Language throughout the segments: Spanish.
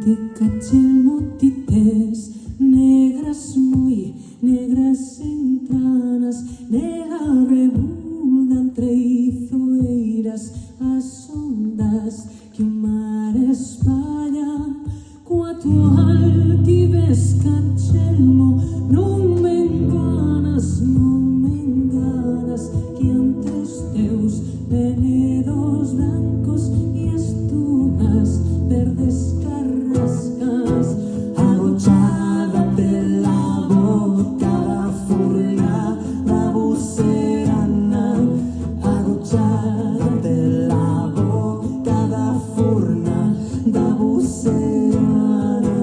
Montecatxelmo tites, negras muy negras entranas, nega rebunda entre izoeiras, as ondas que o mar espalla, coa tua altivez Catxelmo, non me enganas, que ante os teus venedos brancos e as túas verdes carrascas, agochada pela boca da furna da bucerana, agochada pela boca da furna da bucerana,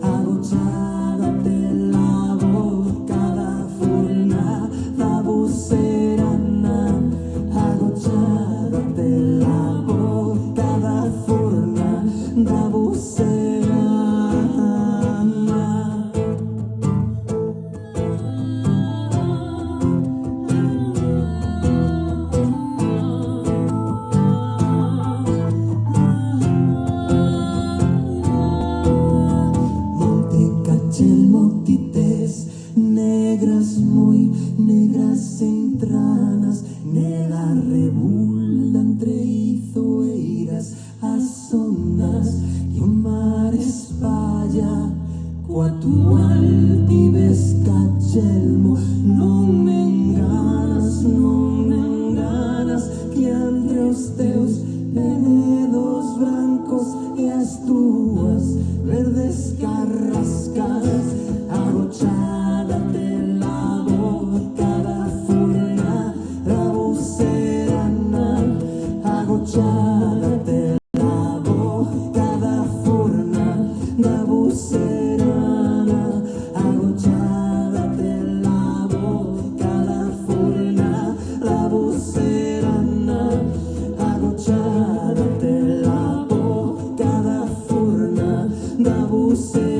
agochada pela boca da furna da bucerana, agochada pela boca da furna da bucerana. Montecatxelmo tites, negras muy negras entranas, nega rebulda entre izoeiras, as ondas que o mar espalla, coa tua altivez Catxelmo, non me enganas, que entre os teus venedos brancos e as túas verdes carrascas, agochada pela boca da furna da bucerana, agochada pela boca da furna da bucerana, agochada pela boca da furna da bucerana, agochada pela boca da furna da bucerana.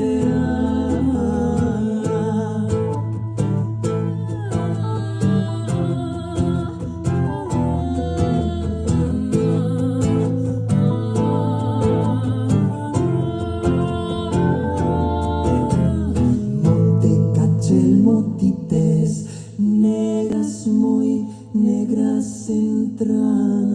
Montecatxelmo tites, negras muy negras entranas.